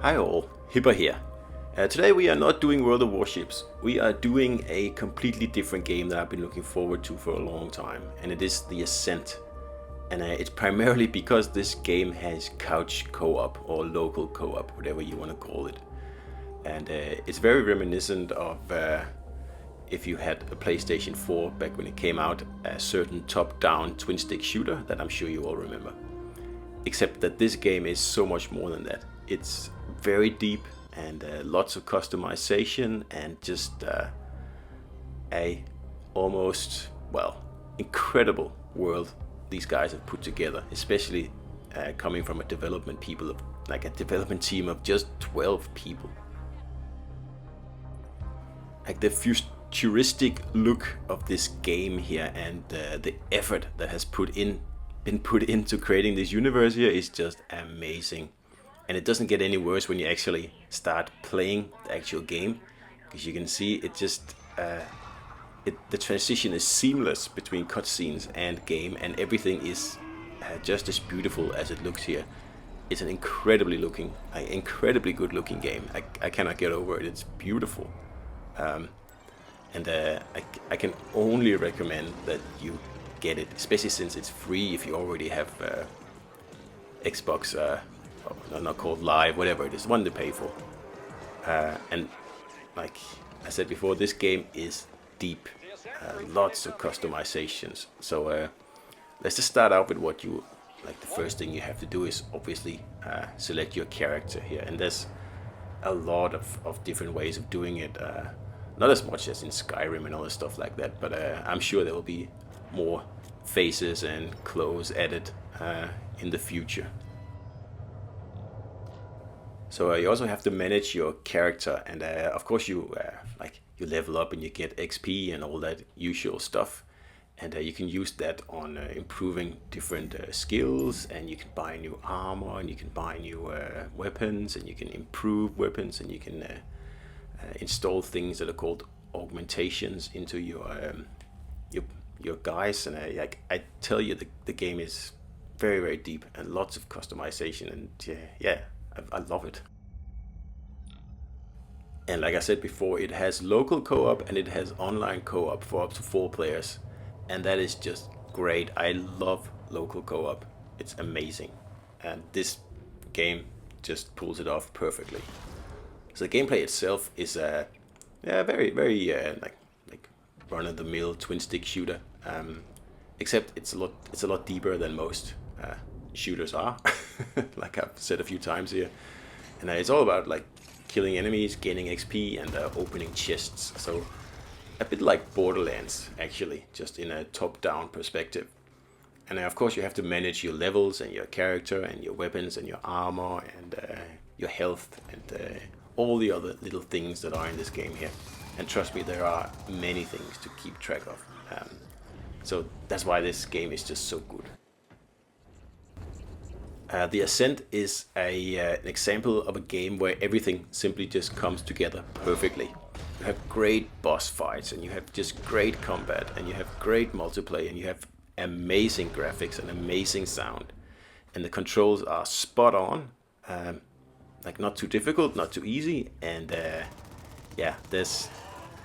Hi all, Hipper here. Today we are not doing World of Warships. We are doing a completely different game that I've been looking forward to for a long time, and it is the Ascent. And it's primarily because this game has couch co-op or local co-op, whatever you want to call it. And it's very reminiscent of if you had a PlayStation 4 back when it came out, a certain top-down twin-stick shooter that I'm sure you all remember. Except that this game is so much more than that. It's very deep and lots of customization and just a almost, well, incredible world these guys have put together, especially coming from a development team of just 12 people. Like the futuristic look of this game here and the effort that has been put into creating this universe here is just amazing. And it doesn't get any worse when you actually start playing the actual game, because you can see it just the transition is seamless between cutscenes and game, and everything is just as beautiful as it looks here. It's an incredibly good looking game. I cannot get over it. It's beautiful, and I can only recommend that you get it, especially since it's free if you already have Xbox. Not called Live, whatever it is, one to pay for. And like I said before, this game is deep, lots of customizations. So let's just start out with what you like. The first thing you have to do is obviously select your character here, and there's a lot of different ways of doing it. Not as much as in Skyrim and other stuff like that, but I'm sure there will be more faces and clothes added in the future. So you also have to manage your character, and of course you level up and you get XP and all that usual stuff, and you can use that on improving different skills, and you can buy new armor, and you can buy new weapons, and you can improve weapons, and you can install things that are called augmentations into your guys. And I tell you, the game is very, very deep and lots of customization, and I love it. And like I said before, it has local co-op and it has online co-op for up to 4 players, and that is just great. I love local co-op. It's amazing, and this game just pulls it off perfectly. So the gameplay itself is very, very like run-of-the-mill twin-stick shooter, except it's a lot deeper than most shooters are, like I've said a few times here. And it's all about like killing enemies, gaining XP, and opening chests. So a bit like Borderlands, actually, just in a top-down perspective. And of course you have to manage your levels and your character and your weapons and your armor and your health and all the other little things that are in this game here. And trust me, there are many things to keep track of. So that's why this game is just so good. The Ascent is an example of a game where everything simply just comes together perfectly. You have great boss fights, and you have just great combat, and you have great multiplayer, and you have amazing graphics and amazing sound. And the controls are spot on, like not too difficult, not too easy, and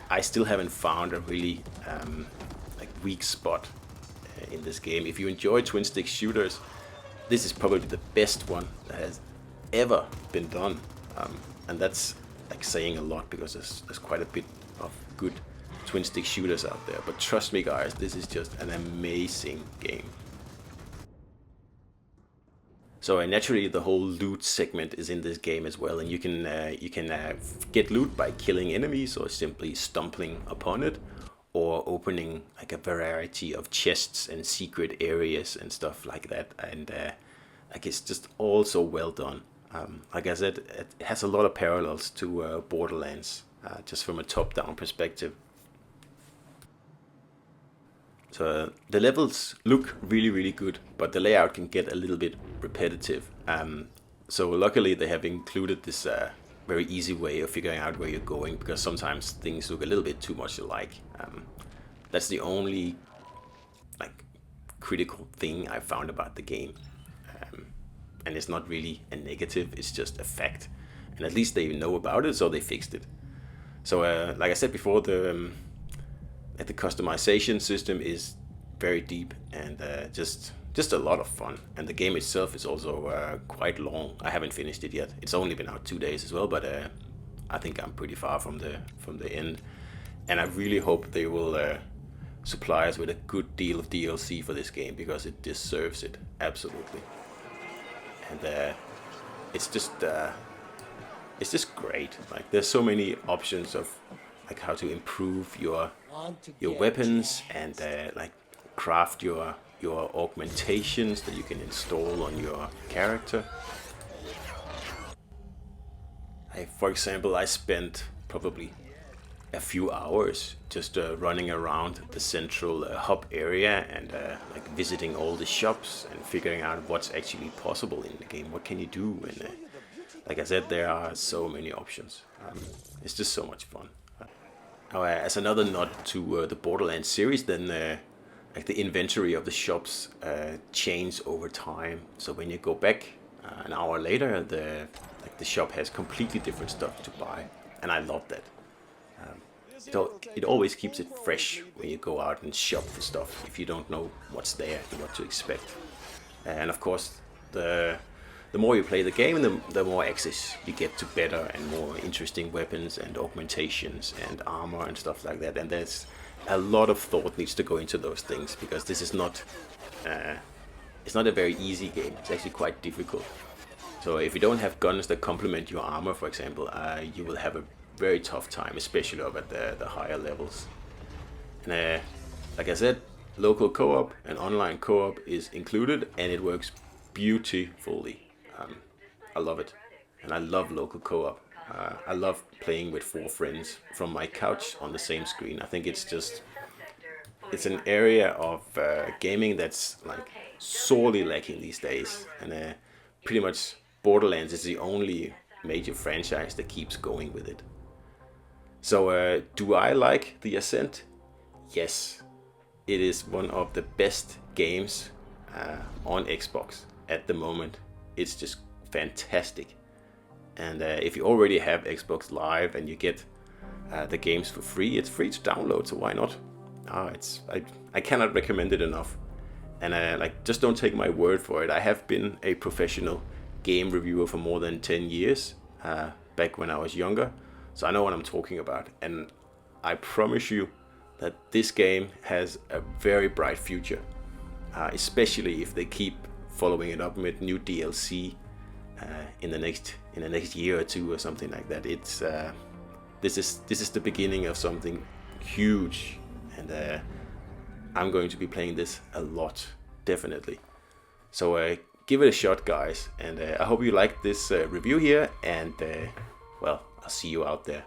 I still haven't found a really weak spot in this game. If you enjoy twin stick shooters, this is probably the best one that has ever been done, and that's like saying a lot, because there's quite a bit of good twin stick shooters out there. But trust me, guys, this is just an amazing game. So naturally, the whole loot segment is in this game as well, and you can get loot by killing enemies or simply stumbling upon it, or opening like a variety of chests and secret areas and stuff like that. And like it's just all so well done. Like I said, it has a lot of parallels to Borderlands, just from a top-down perspective. So the levels look really, really good, but the layout can get a little bit repetitive. So luckily they have included this very easy way of figuring out where you're going, because sometimes things look a little bit too much alike. That's the only like critical thing I found about the game, and it's not really a negative, it's just a fact. and at least they know about it, so they fixed it. So like I said before, the customization system is very deep and just a lot of fun. And the game itself is also quite long. I haven't finished it yet. It's only been out 2 days as well, but I think I'm pretty far from the end. And I really hope they will supply us with a good deal of DLC for this game, because it deserves it, absolutely. And it's just great. Like, there's so many options of like how to improve your weapons and like craft your augmentations that you can install on your character. For example, I spent probably a few hours just running around the central hub area and like visiting all the shops and figuring out what's actually possible in the game. What can you do? And like I said, there are so many options. It's just so much fun. Now, as another nod to the Borderlands series, then like the inventory of the shops change over time. So when you go back an hour later, the shop has completely different stuff to buy, and I love that. It always keeps it fresh when you go out and shop for stuff, if you don't know what's there and what to expect. And of course, the more you play the game, the more access you get to better and more interesting weapons and augmentations and armor and stuff like that. And there's a lot of thought needs to go into those things, because this is not it's not a very easy game. It's actually quite difficult. So if you don't have guns that complement your armor, for example, you will have a very tough time, especially up at the higher levels. And like I said, local co-op and online co-op is included, and it works beautifully. I love it, and I love local co-op. I love playing with 4 friends from my couch on the same screen. I think it's an area of gaming that's like sorely lacking these days, and pretty much Borderlands is the only major franchise that keeps going with it. So do I like the Ascent? Yes, it is one of the best games on Xbox at the moment. It's just fantastic. And if you already have Xbox Live and you get the games for free, it's free to download, so why not? I cannot recommend it enough. And like, just don't take my word for it. I have been a professional game reviewer for more than 10 years, back when I was younger, so I know what I'm talking about. And I promise you that this game has a very bright future, especially if they keep following it up with new DLC in the next year or two or something like that. It's this is the beginning of something huge, and I'm going to be playing this a lot, definitely. So give it a shot, guys, and I hope you liked this review here, and well, I'll see you out there.